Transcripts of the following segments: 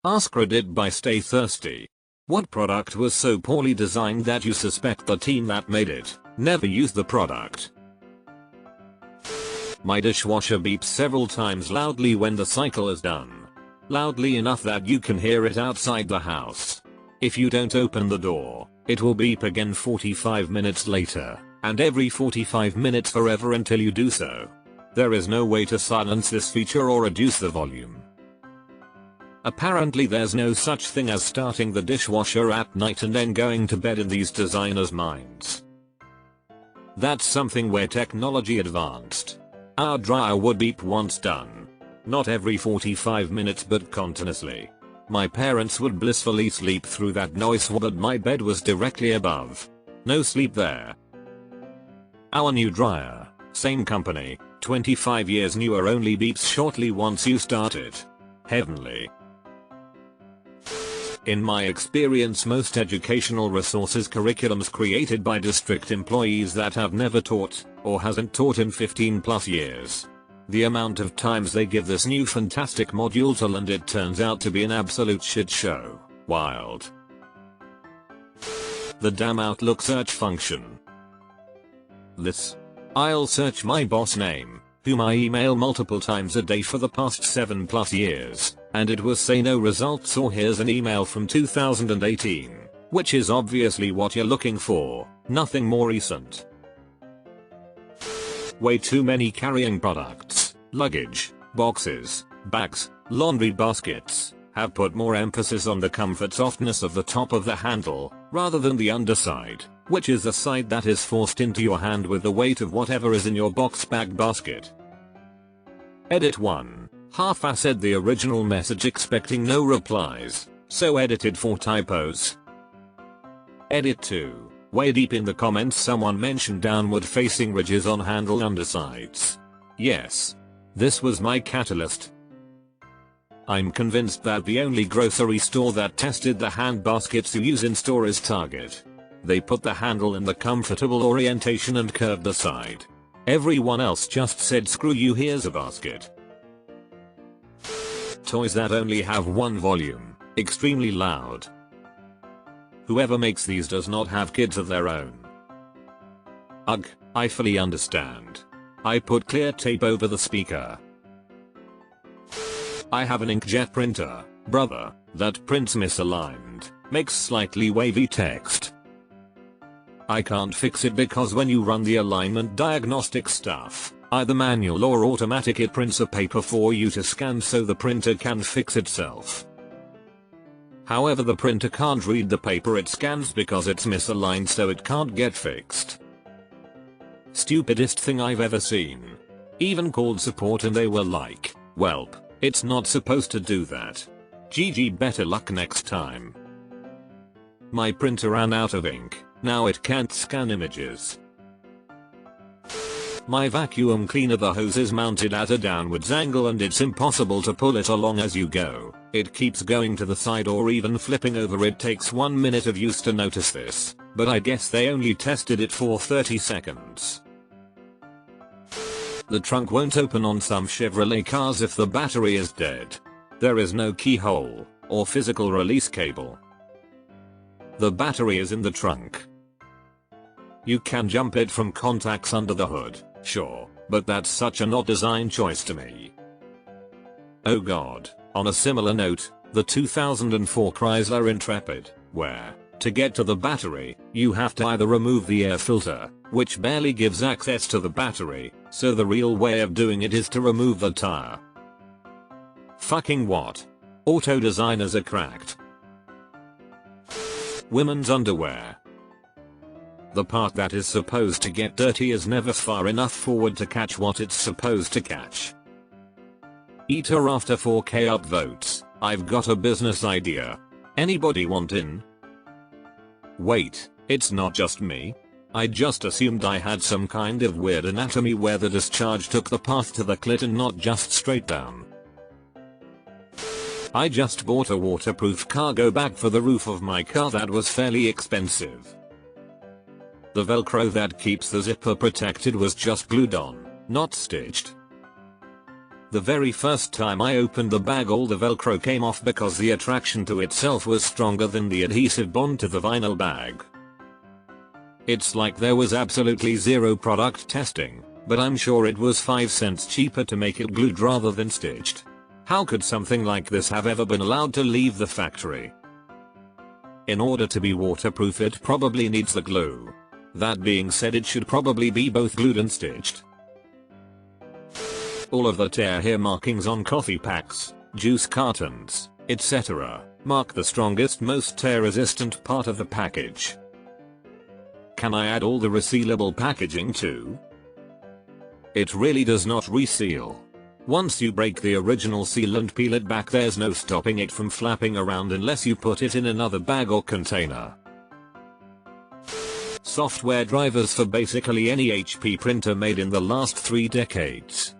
AskReddit by Stay Thirsty. What product was so poorly designed that you suspect the team that made it never used the product? My dishwasher beeps several times loudly when the cycle is done. Loudly enough that you can hear it outside the house. If you don't open the door, it will beep again 45 minutes later, and every 45 minutes forever until you do so. There is no way to silence this feature or reduce the volume. Apparently there's no such thing as starting the dishwasher at night and then going to bed in these designers' minds. That's something where technology advanced. Our dryer would beep once done. Not every 45 minutes but continuously. My parents would blissfully sleep through that noise but my bed was directly above. No sleep there. Our new dryer, same company, 25 years newer, only beeps shortly once you start it. Heavenly. In my experience, most educational resources curriculums created by district employees that have never taught, or hasn't taught in 15+ years. The amount of times they give this new fantastic module to learn, it turns out to be an absolute shit show. Wild. The damn Outlook search function. I'll search my boss name, whom I email multiple times a day for the past 7+ years, and it will say no results or here's an email from 2018, which is obviously what you're looking for, nothing more recent. Way too many carrying products, luggage, boxes, bags, laundry baskets, have put more emphasis on the comfort softness of the top of the handle, rather than the underside, which is the side that is forced into your hand with the weight of whatever is in your box bag basket. Edit 1. Half-assed the original message expecting no replies, so edited for typos. Edit 2. Way deep in the comments someone mentioned downward facing ridges on handle undersides. Yes. This was my catalyst. I'm convinced that the only grocery store that tested the hand baskets you use in store is Target. They put the handle in the comfortable orientation and curved the side. Everyone else just said screw you, here's a basket. Toys that only have one volume, extremely loud. Whoever makes these does not have kids of their own. Ugh, I fully understand. I put clear tape over the speaker. I have an inkjet printer, brother, that prints misaligned, makes slightly wavy text. I can't fix it because when you run the alignment diagnostic stuff, either manual or automatic, it prints a paper for you to scan so the printer can fix itself. However, the printer can't read the paper it scans because it's misaligned, so it can't get fixed. Stupidest thing I've ever seen. Even called support and they were like, "Welp, it's not supposed to do that. GG, better luck next time." My printer ran out of ink, now it can't scan images. My vacuum cleaner, the hose is mounted at a downwards angle and it's impossible to pull it along as you go. It keeps going to the side or even flipping over. It takes 1 minute of use to notice this, but I guess they only tested it for 30 seconds. The trunk won't open on some Chevrolet cars if the battery is dead. There is no keyhole or physical release cable. The battery is in the trunk. You can jump it from contacts under the hood, sure, but that's such a not design choice to me. Oh god. On a similar note, the 2004 Chrysler Intrepid, where, to get to the battery, you have to either remove the air filter, which barely gives access to the battery, so the real way of doing it is to remove the tire. Fucking what? Auto designers are cracked. Women's underwear. The part that is supposed to get dirty is never far enough forward to catch what it's supposed to catch. Eater after 4K upvotes, I've got a business idea. Anybody want in? Wait, it's not just me? I just assumed I had some kind of weird anatomy where the discharge took the path to the clit and not just straight down. I just bought a waterproof cargo bag for the roof of my car that was fairly expensive. The velcro that keeps the zipper protected was just glued on, not stitched. The very first time I opened the bag all the velcro came off because the attraction to itself was stronger than the adhesive bond to the vinyl bag. It's like there was absolutely zero product testing, but I'm sure it was 5 cents cheaper to make it glued rather than stitched. How could something like this have ever been allowed to leave the factory? In order to be waterproof it probably needs the glue. That being said, it should probably be both glued and stitched. All of the tear here markings on coffee packs, juice cartons, etc. mark the strongest, most tear resistant part of the package. Can I add all the resealable packaging too? It really does not reseal. Once you break the original seal and peel it back, there's no stopping it from flapping around unless you put it in another bag or container. Software drivers for basically any HP printer made in the last 3 decades.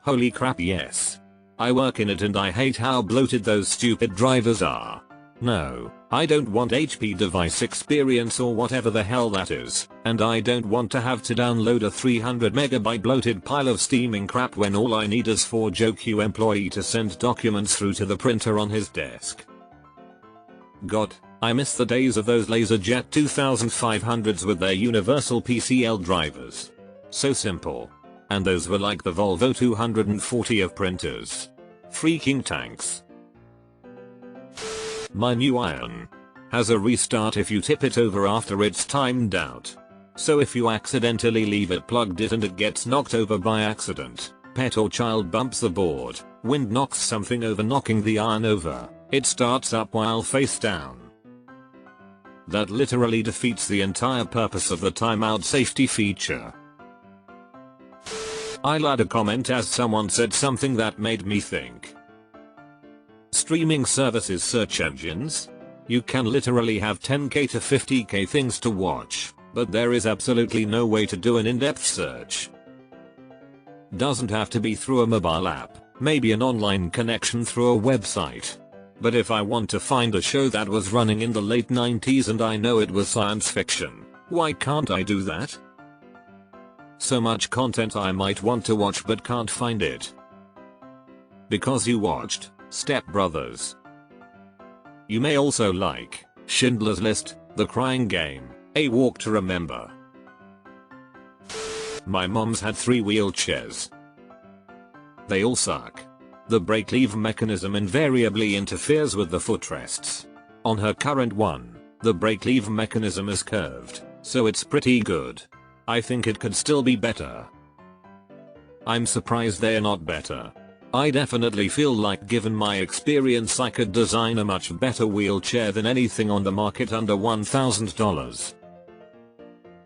Holy crap, yes. I work in it and I hate how bloated those stupid drivers are. No, I don't want HP device experience or whatever the hell that is, and I don't want to have to download a 300 megabyte bloated pile of steaming crap when all I need is for JoQ employee to send documents through to the printer on his desk. God, I miss the days of those LaserJet 2500s with their universal PCL drivers. So simple. And those were like the Volvo 240 of printers. Freaking tanks. My new iron has a restart if you tip it over after it's timed out. So if you accidentally leave it plugged in and it gets knocked over by accident, pet or child bumps the board, wind knocks something over knocking the iron over, it starts up while face down. That literally defeats the entire purpose of the timeout safety feature. I'll add a comment as someone said something that made me think. Streaming services search engines? You can literally have 10k to 50k things to watch, but there is absolutely no way to do an in-depth search. Doesn't have to be through a mobile app, maybe an online connection through a website. But if I want to find a show that was running in the late 90s and I know it was science fiction, why can't I do that? So much content I might want to watch but can't find it. Because you watched Step Brothers. You may also like Schindler's List, The Crying Game, A Walk to Remember. My mom's had 3 wheelchairs. They all suck. The brake lever mechanism invariably interferes with the footrests. On her current one, the brake lever mechanism is curved, so it's pretty good. I think it could still be better. I'm surprised they're not better. I definitely feel like given my experience I could design a much better wheelchair than anything on the market under $1,000.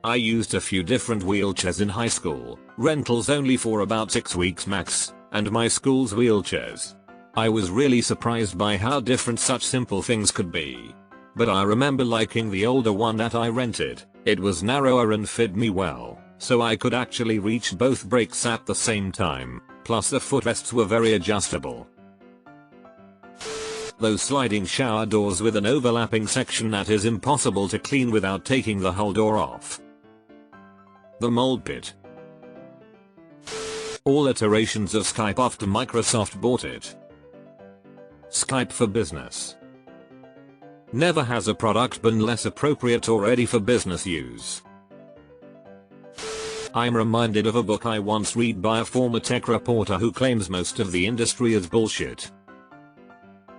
I used a few different wheelchairs in high school, rentals only for about 6 weeks max, and my school's wheelchairs. I was really surprised by how different such simple things could be. But I remember liking the older one that I rented. It was narrower and fit me well, so I could actually reach both brakes at the same time, plus the footrests were very adjustable. Those sliding shower doors with an overlapping section that is impossible to clean without taking the whole door off. The mold pit. All iterations of Skype after Microsoft bought it. Skype for Business. Never has a product been less appropriate or ready for business use. I'm reminded of a book I once read by a former tech reporter who claims most of the industry is bullshit.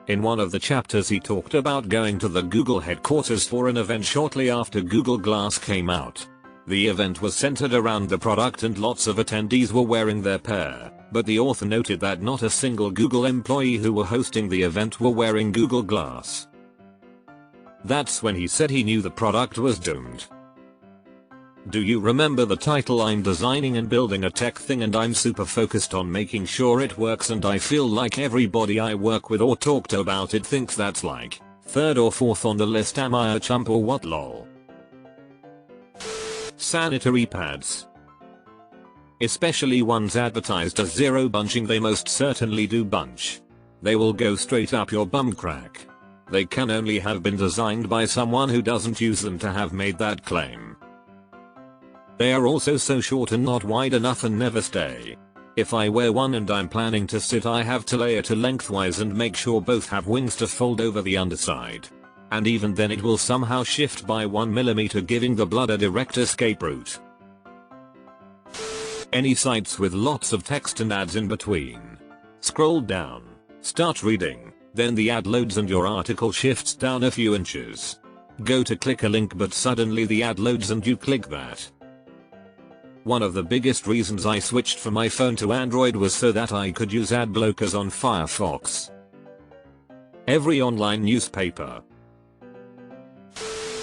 In one of the chapters he talked about going to the Google headquarters for an event shortly after Google Glass came out. The event was centered around the product and lots of attendees were wearing their pair, but the author noted that not a single Google employee who were hosting the event were wearing Google Glass. That's when he said he knew the product was doomed. Do you remember the title? I'm designing and building a tech thing and I'm super focused on making sure it works, and I feel like everybody I work with or talk to about it thinks that's like 3rd or 4th on the list. Am I a chump or what, lol? Sanitary pads. Especially ones advertised as zero bunching, they most certainly do bunch. They will go straight up your bum crack. They can only have been designed by someone who doesn't use them to have made that claim. They are also so short and not wide enough and never stay. If I wear one and I'm planning to sit, I have to lay it lengthwise and make sure both have wings to fold over the underside. And even then it will somehow shift by 1mm, giving the blood a direct escape route. Any sites with lots of text and ads in between. Scroll down, start reading, then the ad loads and your article shifts down a few inches. Go to click a link but suddenly the ad loads and you click that. One of the biggest reasons I switched from iPhone to Android was so that I could use ad blockers on Firefox. Every online newspaper.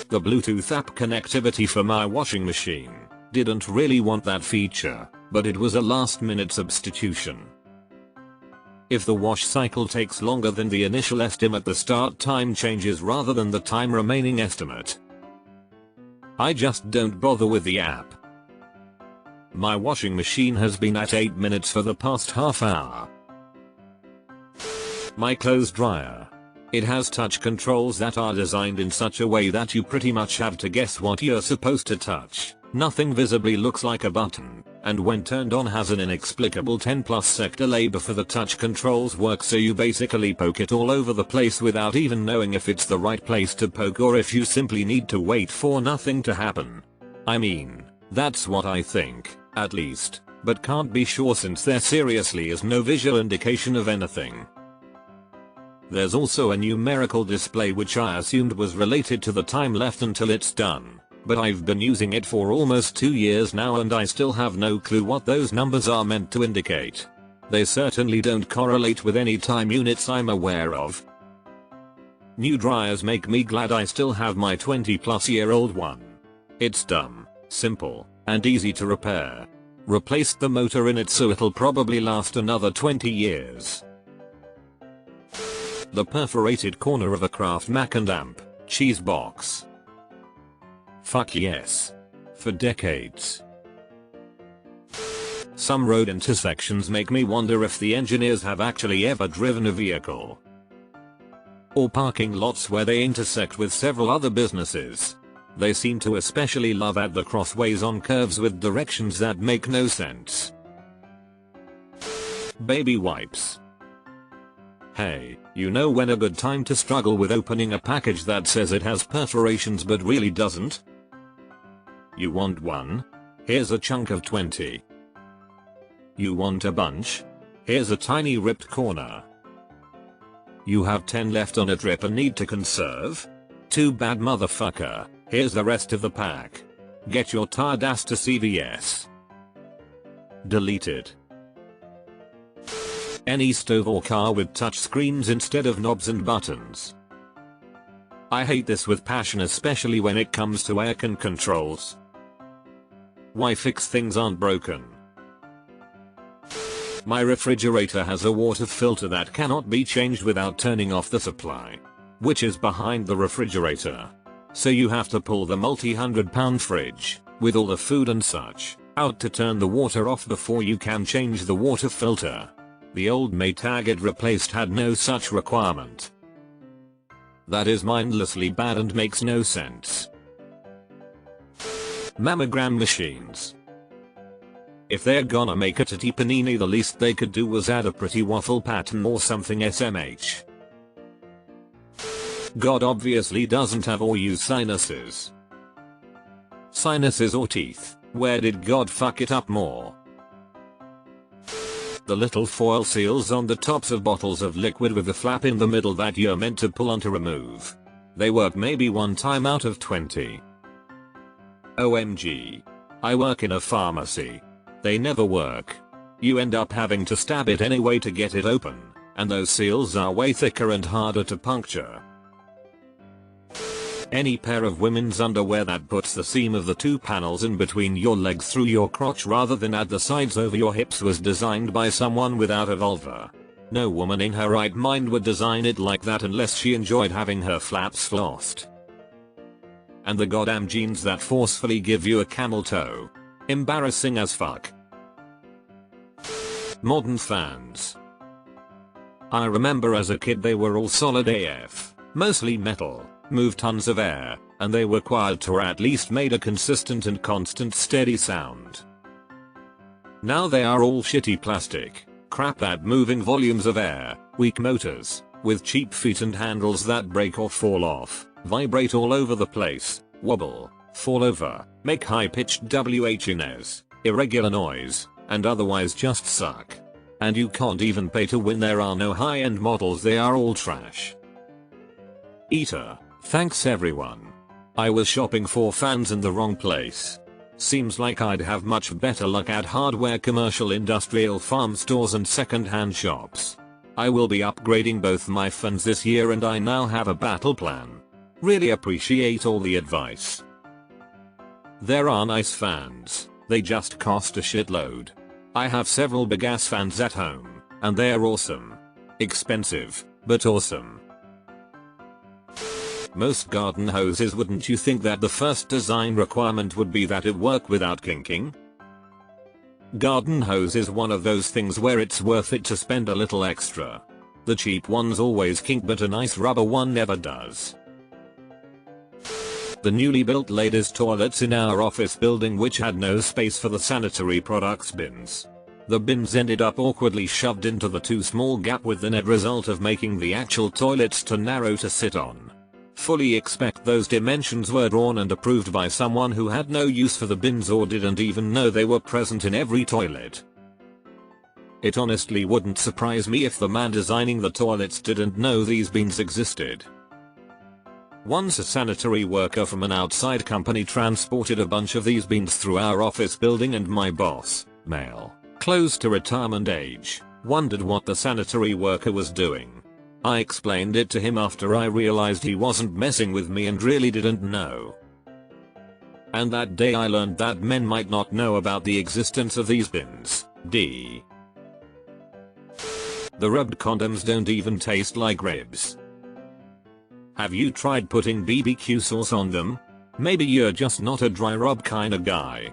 The Bluetooth app connectivity for my washing machine. Didn't really want that feature, but it was a last-minute substitution. If the wash cycle takes longer than the initial estimate, the start time changes rather than the time remaining estimate. I just don't bother with the app. My washing machine has been at 8 minutes for the past half hour. My clothes dryer. It has touch controls that are designed in such a way that you pretty much have to guess what you're supposed to touch. Nothing visibly looks like a button, and when turned on has an inexplicable 10+ sec delay before the touch controls work, so you basically poke it all over the place without even knowing if it's the right place to poke or if you simply need to wait for nothing to happen. I mean, that's what I think, at least, but can't be sure since there seriously is no visual indication of anything. There's also a numerical display which I assumed was related to the time left until it's done, but I've been using it for almost 2 years now and I still have no clue what those numbers are meant to indicate. They certainly don't correlate with any time units I'm aware of. New dryers make me glad I still have my 20+ year-old one. It's dumb, simple, and easy to repair. Replaced the motor in it so it'll probably last another 20 years. The perforated corner of a Kraft Mac and Amp cheese box. Fuck yes. For decades. Some road intersections make me wonder if the engineers have actually ever driven a vehicle. Or parking lots where they intersect with several other businesses. They seem to especially love at the crossways on curves with directions that make no sense. Baby wipes. Hey, you know when a good time to struggle with opening a package that says it has perforations but really doesn't? You want one? Here's a chunk of 20. You want a bunch? Here's a tiny ripped corner. You have 10 left on a trip and need to conserve? Too bad, motherfucker. Here's the rest of the pack. Get your tired ass to CVS. Deleted. Any stove or car with touch screens instead of knobs and buttons. I hate this with passion, especially when it comes to aircon controls. Why fix things aren't broken? My refrigerator has a water filter that cannot be changed without turning off the supply, which is behind the refrigerator. So you have to pull the multi-100-pound fridge, with all the food and such, out to turn the water off before you can change the water filter. The old Maytag it replaced had no such requirement. That is mindlessly bad and makes no sense. Mammogram machines. If they're gonna make a titty panini, the least they could do was add a pretty waffle pattern or something SMH. God obviously doesn't have or use sinuses. Sinuses or teeth, where did God fuck it up more? The little foil seals on the tops of bottles of liquid with a flap in the middle that you're meant to pull on to remove. They work maybe one time out of 20. OMG. I work in a pharmacy. They never work. You end up having to stab it anyway to get it open, and those seals are way thicker and harder to puncture. Any pair of women's underwear that puts the seam of the two panels in between your legs through your crotch rather than at the sides over your hips was designed by someone without a vulva. No woman in her right mind would design it like that unless she enjoyed having her flaps flossed. And the goddamn jeans that forcefully give you a camel toe. Embarrassing as fuck. Modern fans. I remember as a kid they were all solid AF, mostly metal, moved tons of air, and they were quiet or at least made a consistent and constant steady sound. Now they are all shitty plastic crap at moving volumes of air, weak motors, with cheap feet and handles that break or fall off, vibrate all over the place, wobble, fall over, make high-pitched whiness, irregular noise, and otherwise just suck. And you can't even pay to win. There are no high-end models, they are all trash. Eater, thanks everyone. I was shopping for fans in the wrong place. Seems like I'd have much better luck at hardware, commercial, industrial, farm stores and second-hand shops. I will be upgrading both my fans this year and I now have a battle plan. Really appreciate all the advice. There are nice fans, they just cost a shitload. I have several big ass fans at home, and they're awesome. Expensive, but awesome. Most garden hoses, wouldn't you think that the first design requirement would be that it work without kinking? Garden hose is one of those things where it's worth it to spend a little extra. The cheap ones always kink, but a nice rubber one never does. The newly built ladies' toilets in our office building, which had no space for the sanitary products bins. The bins ended up awkwardly shoved into the too small gap, with the net result of making the actual toilets too narrow to sit on. Fully expect those dimensions were drawn and approved by someone who had no use for the bins or didn't even know they were present in every toilet. It honestly wouldn't surprise me if the man designing the toilets didn't know these bins existed. Once a sanitary worker from an outside company transported a bunch of these bins through our office building, and my boss, male, close to retirement age, wondered what the sanitary worker was doing. I explained it to him after I realized he wasn't messing with me and really didn't know. And that day I learned that men might not know about the existence of these bins. The rubbed condoms don't even taste like ribs. Have you tried putting BBQ sauce on them? Maybe you're just not a dry rub kinda guy.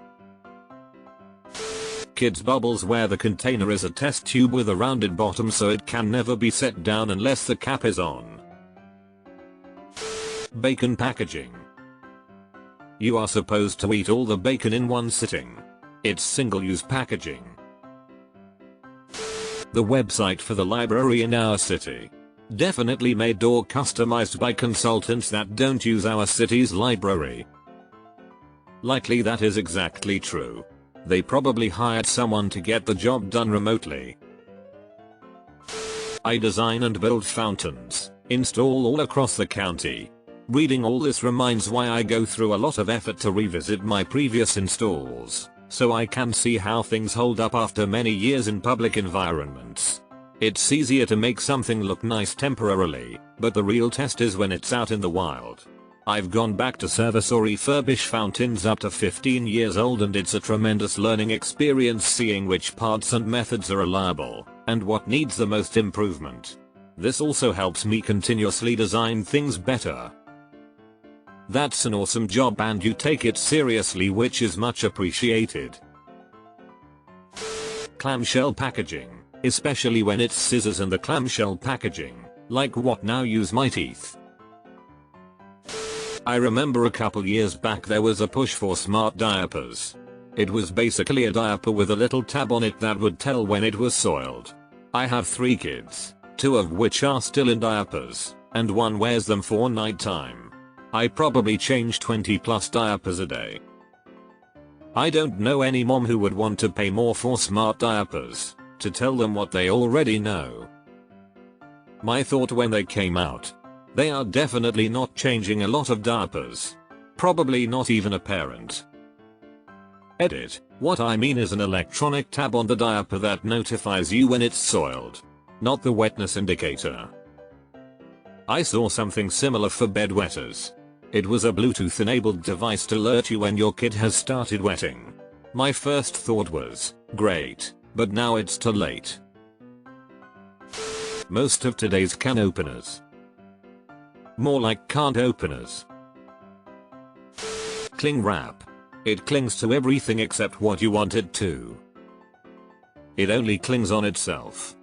Kids bubbles, where the container is a test tube with a rounded bottom so it can never be set down unless the cap is on. Bacon packaging. You are supposed to eat all the bacon in one sitting. It's single-use packaging. The website for the library in our city. Definitely made or customized by consultants that don't use our city's library. Likely that is exactly true. They probably hired someone to get the job done remotely. I design and build fountains, install all across the county. Reading all this reminds why I go through a lot of effort to revisit my previous installs, so I can see how things hold up after many years in public environments. It's easier to make something look nice temporarily, but the real test is when it's out in the wild. I've gone back to service or refurbish fountains up to 15 years old, and it's a tremendous learning experience seeing which parts and methods are reliable, and what needs the most improvement. This also helps me continuously design things better. That's an awesome job and you take it seriously, which is much appreciated. Clamshell packaging, especially when it's scissors in the clamshell packaging, like what now, use mightiest. I remember a couple years back there was a push for smart diapers. It was basically a diaper with a little tab on it that would tell when it was soiled. I have 3 kids, 2 of which are still in diapers, and 1 wears them for nighttime. I probably change 20 plus diapers a day. I don't know any mom who would want to pay more for smart diapers, to tell them what they already know. My thought when they came out: they are definitely not changing a lot of diapers. Probably not even a parent. Edit. What I mean is an electronic tab on the diaper that notifies you when it's soiled, not the wetness indicator. I saw something similar for bedwetters. It was a Bluetooth enabled device to alert you when your kid has started wetting. My first thought was, great, but now it's too late. Most of today's can openers. More like can't openers. Cling wrap. It clings to everything except what you want it to. It only clings on itself.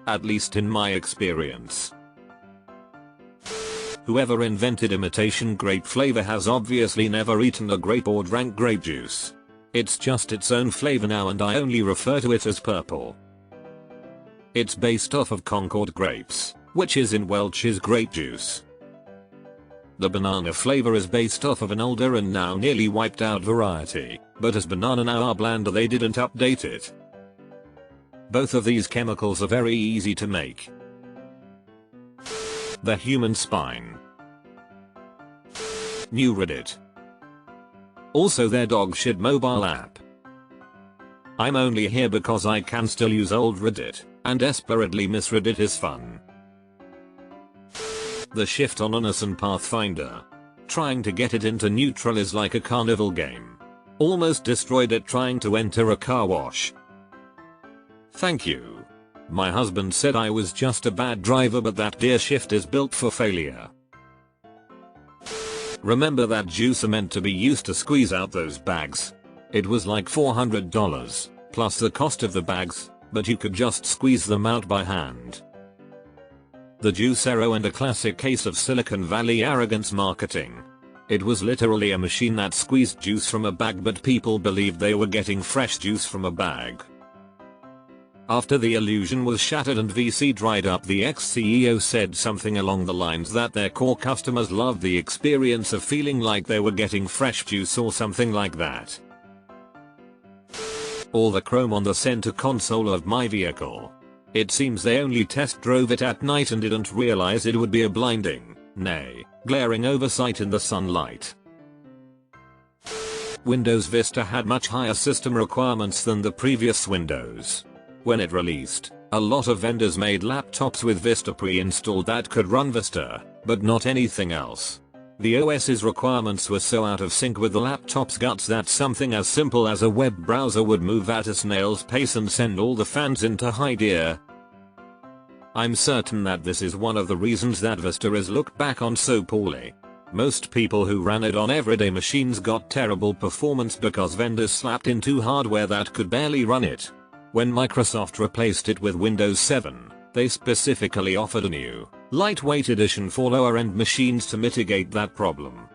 At least in my experience. Whoever invented imitation grape flavor has obviously never eaten a grape or drank grape juice. It's just its own flavor now and I only refer to it as purple. It's based off of Concord grapes, which is in Welch's grape juice. The banana flavor is based off of an older and now nearly wiped out variety, but as banana now are blander they didn't update it. Both of these chemicals are very easy to make. The human spine. New Reddit. Also their dog shit mobile app. I'm only here because I can still use old Reddit, and desperately miss Reddit is fun. The shift on Innocent Pathfinder. Trying to get it into neutral is like a carnival game. Almost destroyed it trying to enter a car wash. Thank you. My husband said I was just a bad driver but that deer shift is built for failure. Remember that juicer meant to be used to squeeze out those bags? It was like $400 plus the cost of the bags, but you could just squeeze them out by hand. The juicero and a classic case of Silicon Valley arrogance marketing. It was literally a machine that squeezed juice from a bag but people believed they were getting fresh juice from a bag. After the illusion was shattered and VC dried up, the ex-CEO said something along the lines that their core customers loved the experience of feeling like they were getting fresh juice or something like that. All the chrome on the center console of my vehicle. It seems they only test drove it at night and didn't realize it would be a blinding, nay, glaring oversight in the sunlight. Windows Vista had much higher system requirements than the previous Windows. When it released, a lot of vendors made laptops with Vista pre-installed that could run Vista, but not anything else. The OS's requirements were so out of sync with the laptop's guts that something as simple as a web browser would move at a snail's pace and send all the fans into high gear. I'm certain that this is one of the reasons that Vista is looked back on so poorly. Most people who ran it on everyday machines got terrible performance because vendors slapped in two hardware that could barely run it. When Microsoft replaced it with Windows 7, they specifically offered a new, lightweight edition for lower-end machines to mitigate that problem.